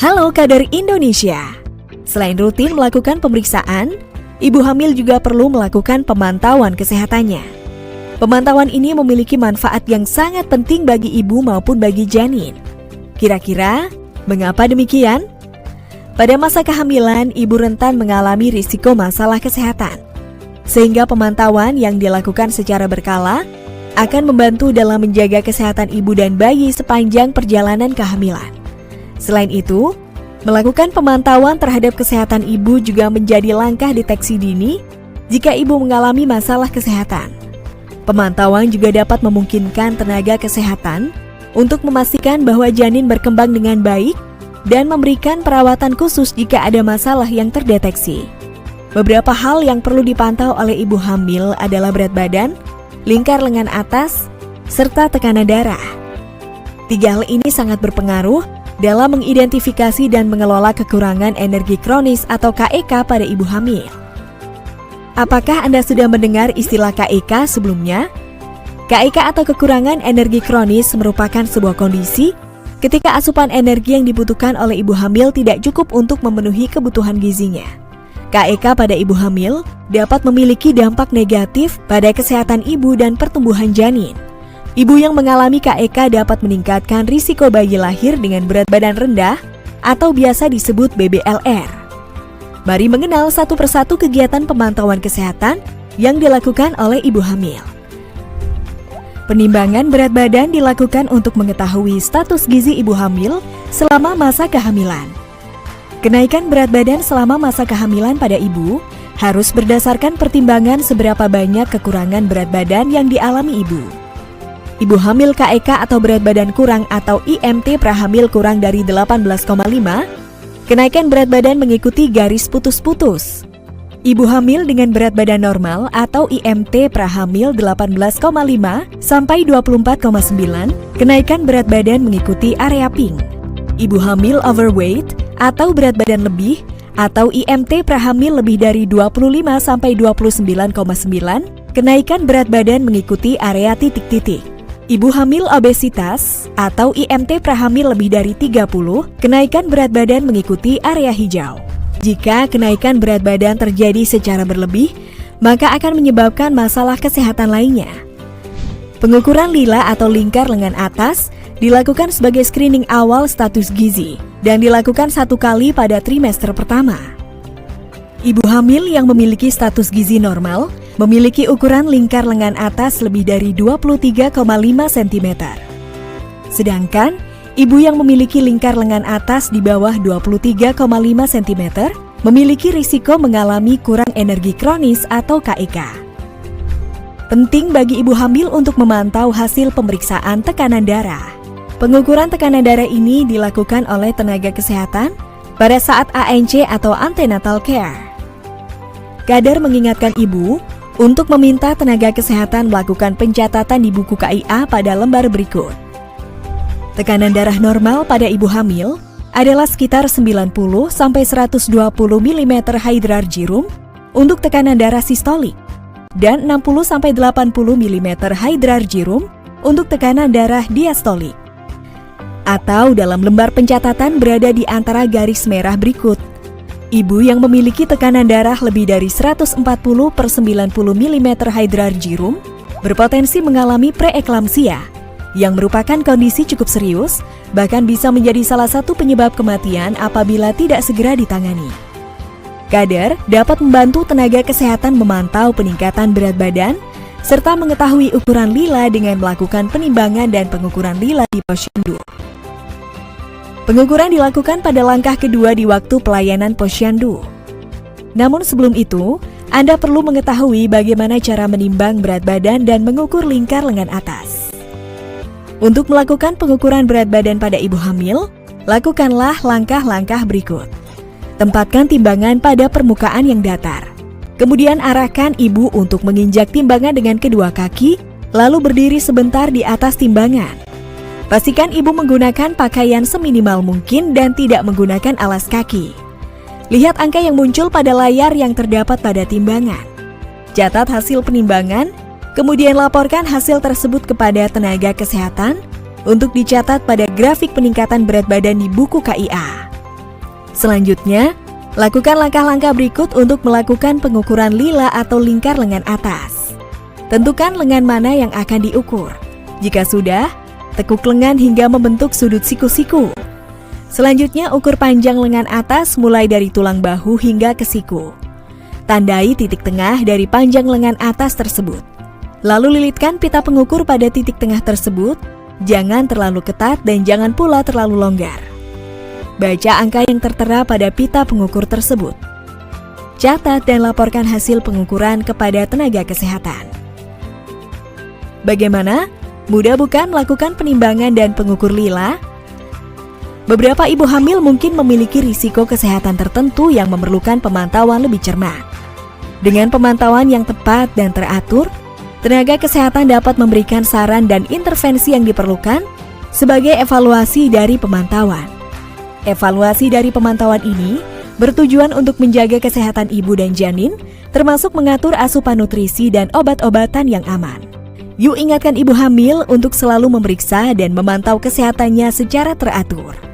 Halo kader Indonesia. Selain rutin melakukan pemeriksaan, ibu hamil juga perlu melakukan pemantauan kesehatannya. Pemantauan ini memiliki manfaat yang sangat penting bagi ibu maupun bagi janin. Kira-kira, mengapa demikian? Pada masa kehamilan, ibu rentan mengalami risiko masalah kesehatan. Sehingga pemantauan yang dilakukan secara berkala akan membantu dalam menjaga kesehatan ibu dan bayi sepanjang perjalanan kehamilan. Selain itu, melakukan pemantauan terhadap kesehatan ibu juga menjadi langkah deteksi dini jika ibu mengalami masalah kesehatan. Pemantauan juga dapat memungkinkan tenaga kesehatan untuk memastikan bahwa janin berkembang dengan baik dan memberikan perawatan khusus jika ada masalah yang terdeteksi. Beberapa hal yang perlu dipantau oleh ibu hamil adalah berat badan, lingkar lengan atas, serta tekanan darah. 3 hal ini sangat berpengaruh dalam mengidentifikasi dan mengelola kekurangan energi kronis atau KEK pada ibu hamil. Apakah Anda sudah mendengar istilah KEK sebelumnya? KEK atau kekurangan energi kronis merupakan sebuah kondisi ketika asupan energi yang dibutuhkan oleh ibu hamil tidak cukup untuk memenuhi kebutuhan gizinya. KEK pada ibu hamil dapat memiliki dampak negatif pada kesehatan ibu dan pertumbuhan janin. Ibu yang mengalami KEK dapat meningkatkan risiko bayi lahir dengan berat badan rendah atau biasa disebut BBLR. Mari mengenal satu persatu kegiatan pemantauan kesehatan yang dilakukan oleh ibu hamil. Penimbangan berat badan dilakukan untuk mengetahui status gizi ibu hamil selama masa kehamilan. Kenaikan berat badan selama masa kehamilan pada ibu harus berdasarkan pertimbangan seberapa banyak kekurangan berat badan yang dialami ibu. Ibu hamil KEK atau berat badan kurang atau IMT prahamil kurang dari 18,5, kenaikan berat badan mengikuti garis putus-putus. Ibu hamil dengan berat badan normal atau IMT prahamil 18,5 sampai 24,9, kenaikan berat badan mengikuti area pink. Ibu hamil overweight atau berat badan lebih atau IMT prahamil lebih dari 25 sampai 29,9, kenaikan berat badan mengikuti area titik-titik. Ibu hamil obesitas atau IMT prahamil lebih dari 30, kenaikan berat badan mengikuti area hijau. Jika kenaikan berat badan terjadi secara berlebih, maka akan menyebabkan masalah kesehatan lainnya. Pengukuran lila atau lingkar lengan atas dilakukan sebagai screening awal status gizi dan dilakukan 1 kali pada trimester pertama. Ibu hamil yang memiliki status gizi normal memiliki ukuran lingkar lengan atas lebih dari 23,5 cm. Sedangkan ibu yang memiliki lingkar lengan atas di bawah 23,5 cm memiliki risiko mengalami kurang energi kronis atau KEK. Penting bagi ibu hamil untuk memantau hasil pemeriksaan tekanan darah. Pengukuran tekanan darah ini dilakukan oleh tenaga kesehatan pada saat ANC atau antenatal care. Kader mengingatkan ibu untuk meminta tenaga kesehatan melakukan pencatatan di buku KIA pada lembar berikut. Tekanan darah normal pada ibu hamil adalah sekitar 90 sampai 120 mm hydrargyrum untuk tekanan darah sistolik dan 60 sampai 80 mm hydrargyrum untuk tekanan darah diastolik. Atau dalam lembar pencatatan berada di antara garis merah berikut. Ibu yang memiliki tekanan darah lebih dari 140 per 90 mm hydrargyrum berpotensi mengalami preeklamsia, yang merupakan kondisi cukup serius, bahkan bisa menjadi salah satu penyebab kematian apabila tidak segera ditangani. Kader dapat membantu tenaga kesehatan memantau peningkatan berat badan, serta mengetahui ukuran lila dengan melakukan penimbangan dan pengukuran lila di posyandu. Pengukuran dilakukan pada langkah kedua di waktu pelayanan posyandu. Namun sebelum itu, Anda perlu mengetahui bagaimana cara menimbang berat badan dan mengukur lingkar lengan atas. Untuk melakukan pengukuran berat badan pada ibu hamil, lakukanlah langkah-langkah berikut. Tempatkan timbangan pada permukaan yang datar. Kemudian arahkan ibu untuk menginjak timbangan dengan kedua kaki, lalu berdiri sebentar di atas timbangan. Pastikan ibu menggunakan pakaian seminimal mungkin dan tidak menggunakan alas kaki. Lihat angka yang muncul pada layar yang terdapat pada timbangan. Catat hasil penimbangan, kemudian laporkan hasil tersebut kepada tenaga kesehatan untuk dicatat pada grafik peningkatan berat badan di buku KIA. Selanjutnya, lakukan langkah-langkah berikut untuk melakukan pengukuran lila atau lingkar lengan atas. Tentukan lengan mana yang akan diukur. Jika sudah, tekuk lengan hingga membentuk sudut siku-siku. Selanjutnya, ukur panjang lengan atas mulai dari tulang bahu hingga ke siku. Tandai titik tengah dari panjang lengan atas tersebut. Lalu lilitkan pita pengukur pada titik tengah tersebut. Jangan terlalu ketat dan jangan pula terlalu longgar. Baca angka yang tertera pada pita pengukur tersebut. Catat dan laporkan hasil pengukuran kepada tenaga kesehatan. Bagaimana? Mudah bukan melakukan penimbangan dan pengukur lila? Beberapa ibu hamil mungkin memiliki risiko kesehatan tertentu yang memerlukan pemantauan lebih cermat. Dengan pemantauan yang tepat dan teratur, tenaga kesehatan dapat memberikan saran dan intervensi yang diperlukan sebagai evaluasi dari pemantauan. Evaluasi dari pemantauan ini bertujuan untuk menjaga kesehatan ibu dan janin, termasuk mengatur asupan nutrisi dan obat-obatan yang aman. Yuk ingatkan ibu hamil untuk selalu memeriksa dan memantau kesehatannya secara teratur.